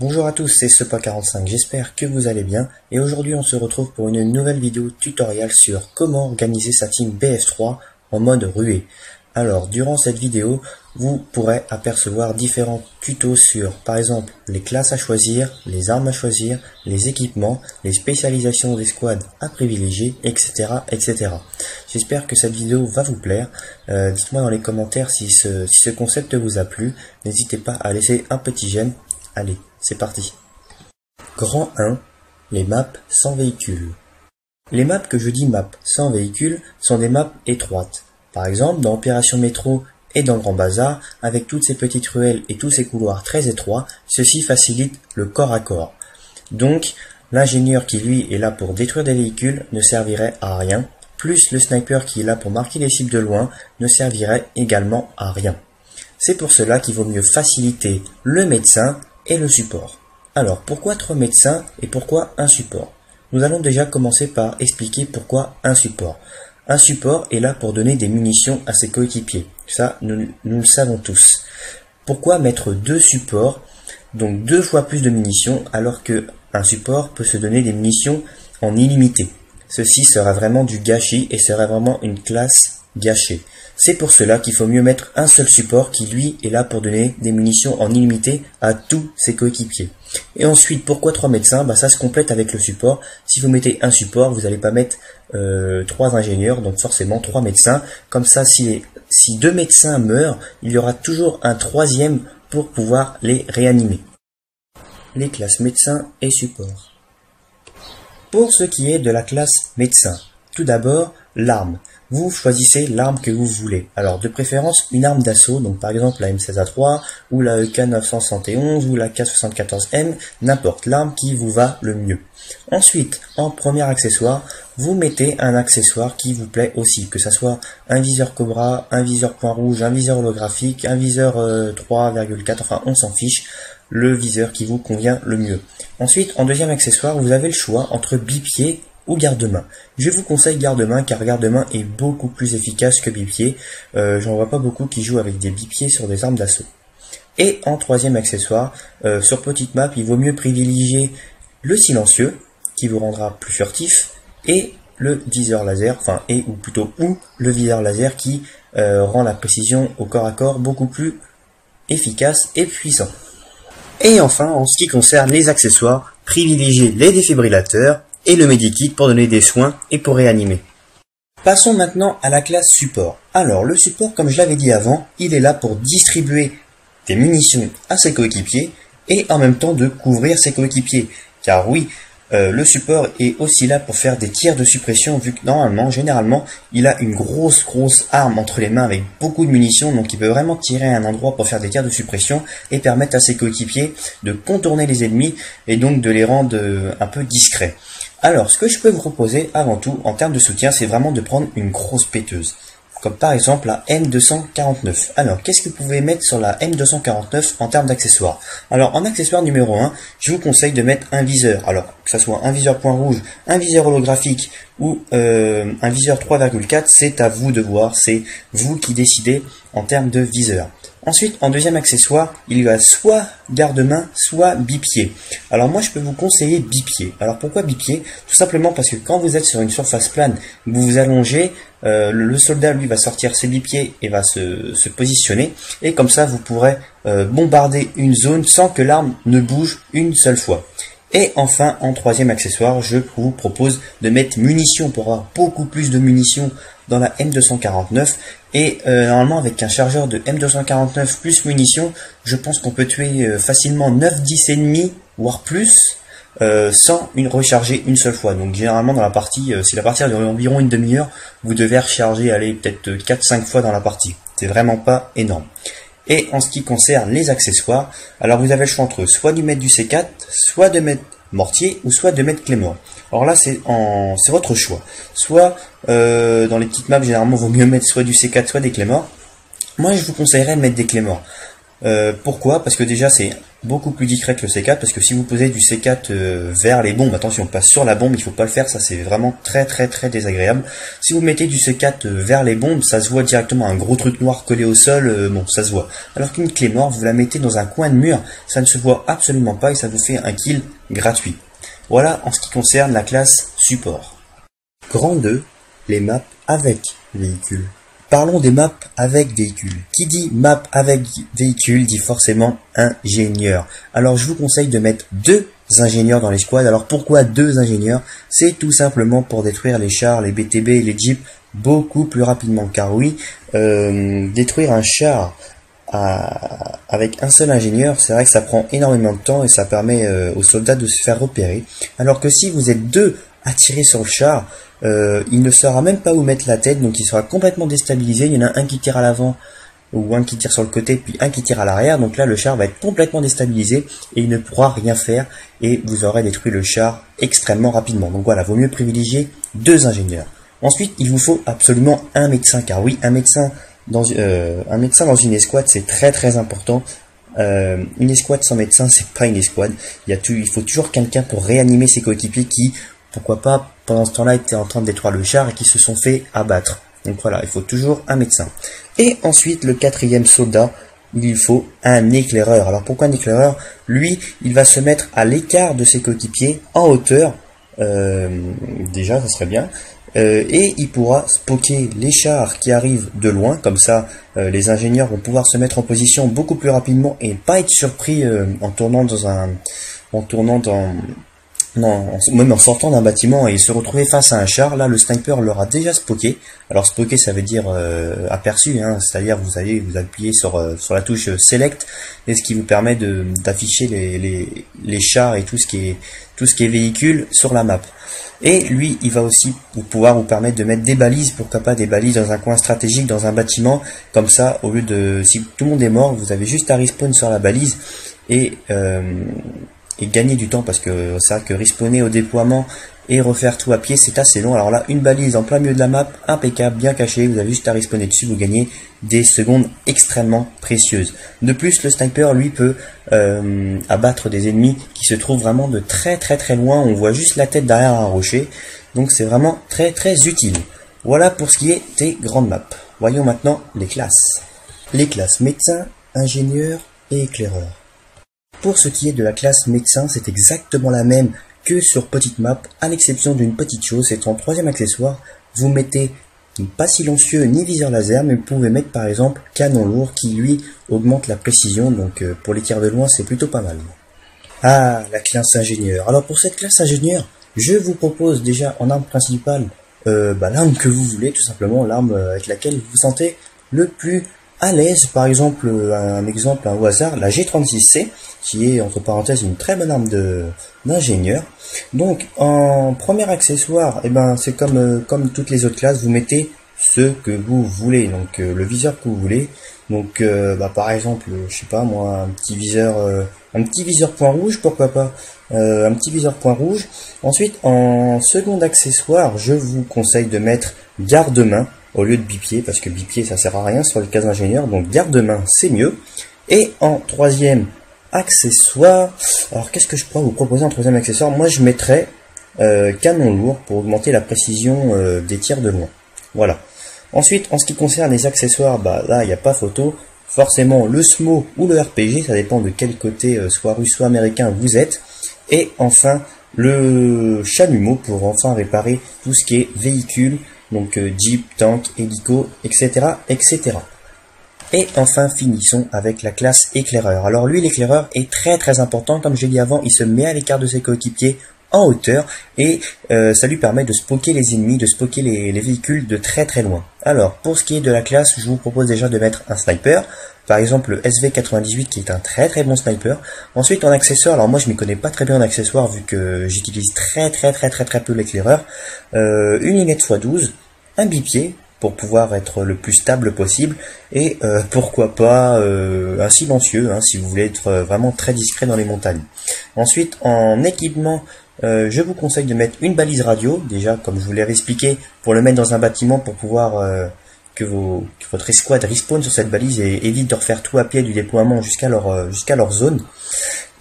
Bonjour à tous, c'est Sepa45, j'espère que vous allez bien et aujourd'hui on se retrouve pour une nouvelle vidéo tutoriel sur comment organiser sa team BF3 en mode ruée. Alors durant cette vidéo, vous pourrez apercevoir différents tutos sur par exemple les classes à choisir, les armes à choisir, les équipements, les spécialisations des squads à privilégier, etc. etc. J'espère que cette vidéo va vous plaire. Dites-moi dans les commentaires si ce concept vous a plu. N'hésitez pas à laisser un petit j'aime. Allez, c'est parti. Grand 1, les maps sans véhicule. Les maps que je dis maps sans véhicule sont des maps étroites. Par exemple, dans Opération Métro et dans Grand Bazar, avec toutes ces petites ruelles et tous ces couloirs très étroits, ceci facilite le corps à corps. Donc, l'ingénieur qui lui est là pour détruire des véhicules ne servirait à rien, plus le sniper qui est là pour marquer les cibles de loin ne servirait également à rien. C'est pour cela qu'il vaut mieux faciliter le médecin et le support. Alors, pourquoi 3 médecins et pourquoi un support? Nous allons déjà commencer par expliquer pourquoi un support. Un support est là pour donner des munitions à ses coéquipiers. Ça, nous le savons tous. Pourquoi mettre 2 supports, donc 2 fois plus de munitions, alors que un support peut se donner des munitions en illimité? Ceci sera vraiment du gâchis et serait vraiment une classe gâchée. C'est pour cela qu'il faut mieux mettre un seul support qui lui est là pour donner des munitions en illimité à tous ses coéquipiers. Et ensuite, pourquoi 3 médecins? Ça se complète avec le support. Si vous mettez un support, vous n'allez pas mettre 3 ingénieurs, donc forcément 3 médecins. Comme ça, si 2 médecins meurent, il y aura toujours un troisième pour pouvoir les réanimer. Les classes médecins et support. Pour ce qui est de la classe médecin, tout d'abord, l'arme. Vous choisissez l'arme que vous voulez. Alors, de préférence, une arme d'assaut, donc par exemple la M16A3, ou la EK971, ou la K74M, n'importe l'arme qui vous va le mieux. Ensuite, en premier accessoire, vous mettez un accessoire qui vous plaît aussi, que ce soit un viseur Cobra, un viseur point rouge, un viseur holographique, un viseur 3,4, enfin on s'en fiche, le viseur qui vous convient le mieux. Ensuite, en deuxième accessoire, vous avez le choix entre bipied ou garde-main. Je vous conseille garde-main car garde-main est beaucoup plus efficace que bipied. J'en vois pas beaucoup qui jouent avec des bipieds sur des armes d'assaut. Et en troisième accessoire, sur petite map, il vaut mieux privilégier le silencieux qui vous rendra plus furtif et le viseur laser, ou le viseur laser qui rend la précision au corps à corps beaucoup plus efficace et puissant. Et enfin, en ce qui concerne les accessoires, privilégiez les défibrillateurs et le medikit pour donner des soins et pour réanimer. Passons maintenant à la classe support. Alors, le support, comme je l'avais dit avant, il est là pour distribuer des munitions à ses coéquipiers et en même temps de couvrir ses coéquipiers. Car oui, le support est aussi là pour faire des tirs de suppression, vu que normalement, généralement, il a une grosse arme entre les mains avec beaucoup de munitions, donc il peut vraiment tirer à un endroit pour faire des tirs de suppression et permettre à ses coéquipiers de contourner les ennemis et donc de les rendre un peu discrets. Alors, ce que je peux vous proposer avant tout, en termes de soutien, c'est vraiment de prendre une grosse péteuse. Comme par exemple la M249. Alors, qu'est-ce que vous pouvez mettre sur la M249 en termes d'accessoires? Alors, en accessoire numéro 1, je vous conseille de mettre un viseur. Alors, que ce soit un viseur point rouge, un viseur holographique ou un viseur 3,4, c'est à vous de voir, c'est vous qui décidez en termes de viseur. Ensuite, en deuxième accessoire, il y a soit garde-main, soit bipied. Alors moi, je peux vous conseiller bipied. Alors pourquoi bipied? Tout simplement parce que quand vous êtes sur une surface plane, vous vous allongez, le soldat, lui, va sortir ses bipieds et va se positionner. Et comme ça, vous pourrez bombarder une zone sans que l'arme ne bouge une seule fois. Et enfin, en troisième accessoire, je vous propose de mettre munitions pour avoir beaucoup plus de munitions dans la M249. Et normalement, avec un chargeur de M249 plus munitions, je pense qu'on peut tuer facilement 9-10 ennemis, voire plus, sans recharger une seule fois. Donc généralement dans la partie, si la partie a environ une demi-heure, vous devez recharger, peut-être 4-5 fois dans la partie. C'est vraiment pas énorme. Et en ce qui concerne les accessoires, alors vous avez le choix entre soit de mettre du C4, soit de mettre mortier, ou soit de mettre Claymore. Alors là, c'est votre choix. Soit, dans les petites maps, généralement, il vaut mieux mettre soit du C4, soit des Claymore. Moi, je vous conseillerais de mettre des Claymore. Pourquoi? Parce que déjà c'est beaucoup plus discret que le C4, parce que si vous posez du C4 vers les bombes, attention, pas sur la bombe, il faut pas le faire, ça c'est vraiment très très très désagréable. Si vous mettez du C4 vers les bombes, ça se voit directement, un gros truc noir collé au sol, bon ça se voit. Alors qu'une clé morte, vous la mettez dans un coin de mur, ça ne se voit absolument pas et ça vous fait un kill gratuit. Voilà en ce qui concerne la classe support. Grand 2, les maps avec véhicule. Parlons des maps avec véhicule. Qui dit map avec véhicule dit forcément ingénieur. Alors je vous conseille de mettre 2 ingénieurs dans les squads. Alors pourquoi 2 ingénieurs? C'est tout simplement pour détruire les chars, les BTB et les jeeps beaucoup plus rapidement. Car oui, détruire un char avec un seul ingénieur, c'est vrai que ça prend énormément de temps et ça permet aux soldats de se faire repérer. Alors que si vous êtes 2 à tirer sur le char, il ne saura même pas où mettre la tête, donc il sera complètement déstabilisé. Il y en a un qui tire à l'avant ou un qui tire sur le côté, puis un qui tire à l'arrière, donc là le char va être complètement déstabilisé et il ne pourra rien faire et vous aurez détruit le char extrêmement rapidement. Donc voilà, vaut mieux privilégier 2 ingénieurs. Ensuite, il vous faut absolument un médecin, car oui, un médecin dans une escouade, c'est très très important. Une escouade sans médecin, c'est pas une escouade. Il faut toujours quelqu'un pour réanimer ses coéquipiers qui, pourquoi pas, pendant ce temps-là, étaient en train de détruire le char et qui se sont fait abattre. Donc voilà, il faut toujours un médecin. Et ensuite, le 4e soldat, il faut un éclaireur. Alors pourquoi un éclaireur? Lui, il va se mettre à l'écart de ses coéquipiers, en hauteur. Déjà, ça serait bien. Et il pourra spotter les chars qui arrivent de loin, comme ça les ingénieurs vont pouvoir se mettre en position beaucoup plus rapidement et pas être surpris même en sortant d'un bâtiment et se retrouver face à un char. Là le sniper l'aura déjà spocké. Alors spocké ça veut dire aperçu, hein, c'est-à-dire vous appuyez sur la touche select, et ce qui vous permet d'afficher les chars et tout ce qui est véhicule sur la map. Et lui, il va aussi pouvoir vous permettre de mettre des balises, pourquoi pas des balises dans un coin stratégique, dans un bâtiment, comme ça, au lieu de, si tout le monde est mort, vous avez juste à respawn sur la balise et gagner du temps, parce que c'est vrai que respawner au déploiement et refaire tout à pied, c'est assez long. Alors là, une balise en plein milieu de la map, impeccable, bien cachée, vous avez juste à respawner dessus, vous gagnez des secondes extrêmement précieuses. De plus, le sniper, lui, peut abattre des ennemis qui se trouvent vraiment de très très très loin, on voit juste la tête derrière un rocher, donc c'est vraiment très très utile. Voilà pour ce qui est des grandes maps. Voyons maintenant les classes. Les classes médecin, ingénieur et éclaireur. Pour ce qui est de la classe médecin, c'est exactement la même que sur petite map, à l'exception d'une petite chose, c'est en 3e accessoire, vous mettez pas silencieux ni viseur laser, mais vous pouvez mettre par exemple canon lourd qui lui augmente la précision, donc pour les tirs de loin c'est plutôt pas mal. Ah, la classe ingénieur. Alors pour cette classe ingénieur, je vous propose déjà en arme principale l'arme que vous voulez, tout simplement l'arme avec laquelle vous vous sentez le plus à l'aise. Par exemple, un exemple au hasard, la G36C, qui est entre parenthèses une très bonne arme d'ingénieur. Donc en premier accessoire, c'est comme toutes les autres classes, vous mettez ce que vous voulez, donc le viseur que vous voulez. Donc par exemple, je sais pas moi, un petit viseur point rouge, pourquoi pas, un petit viseur point rouge. Ensuite, en second accessoire, je vous conseille de mettre garde-main au lieu de bipied, parce que bipied ça sert à rien sur le cas ingénieur, donc garde-main c'est mieux. Et en 3e accessoire, alors qu'est-ce que je pourrais vous proposer en 3e accessoire? Moi je mettrais canon lourd pour augmenter la précision des tirs de loin. Voilà. Ensuite, en ce qui concerne les accessoires, là il n'y a pas photo. Forcément le SMO ou le RPG, ça dépend de quel côté, soit russe soit américain vous êtes. Et enfin le chalumeau pour enfin réparer tout ce qui est véhicule, donc Jeep, tank, hélico, etc., etc. Et enfin, finissons avec la classe éclaireur. Alors lui, l'éclaireur est très très important. Comme j'ai dit avant, il se met à l'écart de ses coéquipiers en hauteur et ça lui permet de spotter les ennemis, de spotter les véhicules de très très loin. Alors, pour ce qui est de la classe, je vous propose déjà de mettre un sniper. Par exemple, le SV98 qui est un très très bon sniper. Ensuite, en accessoire, alors moi je m'y connais pas très bien en accessoire vu que j'utilise très peu l'éclaireur. Une lunette x12, un bipied pour pouvoir être le plus stable possible et pourquoi pas un silencieux si vous voulez être vraiment très discret dans les montagnes. Ensuite, en équipement, je vous conseille de mettre une balise radio, déjà comme je vous l'ai expliqué, pour le mettre dans un bâtiment pour pouvoir que votre escouade respawn sur cette balise et évite de refaire tout à pied du déploiement jusqu'à leur zone.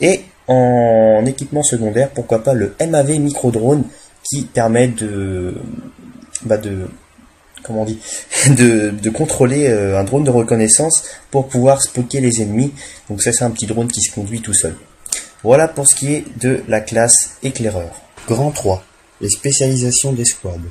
Et en équipement secondaire, pourquoi pas le MAV micro-drone qui permet de contrôler un drone de reconnaissance pour pouvoir spotter les ennemis. Donc ça, c'est un petit drone qui se conduit tout seul. Voilà pour ce qui est de la classe éclaireur. Grand 3, les spécialisations d'escouade.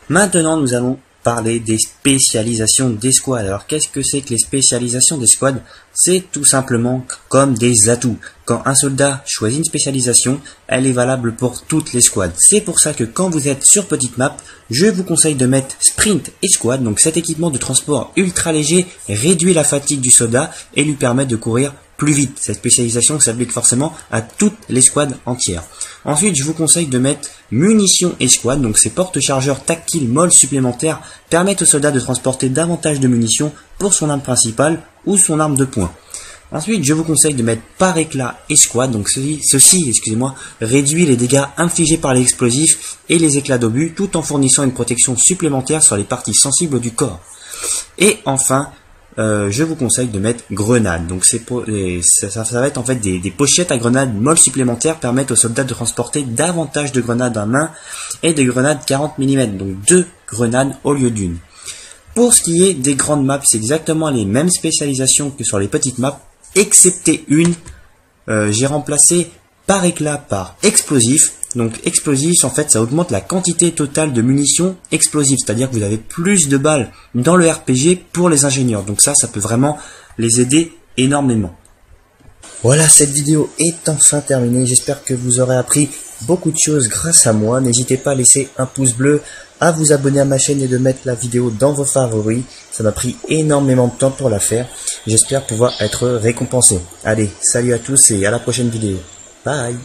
Maintenant, nous allons parler des spécialisations d'escouade. Alors, qu'est-ce que c'est que les spécialisations d'escouade? C'est tout simplement comme des atouts. Quand un soldat choisit une spécialisation, elle est valable pour toute l'escouade. C'est pour ça que quand vous êtes sur petite map, je vous conseille de mettre Sprint Escouade. Donc cet équipement de transport ultra léger réduit la fatigue du soldat et lui permet de courir plus vite. Cette spécialisation s'applique forcément à toute l'escouade entière. Ensuite, je vous conseille de mettre Munitions Escouade. Donc ces porte-chargeurs tactiles molles supplémentaires permettent au soldat de transporter davantage de munitions pour son arme principale ou son arme de poing. Ensuite, je vous conseille de mettre Par éclat Escouade. Donc ceci, réduit les dégâts infligés par les explosifs et les éclats d'obus tout en fournissant une protection supplémentaire sur les parties sensibles du corps. Et enfin, je vous conseille de mettre Grenade. Donc ça va être en fait des pochettes à grenades molles supplémentaires permettent aux soldats de transporter davantage de grenades à main et de grenades 40 mm. Donc 2 grenades au lieu d'une. Pour ce qui est des grandes maps, c'est exactement les mêmes spécialisations que sur les petites maps, excepté une. J'ai remplacé Par éclat par explosif. Donc explosif, en fait, ça augmente la quantité totale de munitions explosives, c'est-à-dire que vous avez plus de balles dans le RPG pour les ingénieurs. Donc ça peut vraiment les aider énormément. Voilà, cette vidéo est enfin terminée. J'espère que vous aurez appris beaucoup de choses grâce à moi. N'hésitez pas à laisser un pouce bleu, à vous abonner à ma chaîne et de mettre la vidéo dans vos favoris. Ça m'a pris énormément de temps pour la faire. J'espère pouvoir être récompensé. Allez, salut à tous et à la prochaine vidéo. Bye.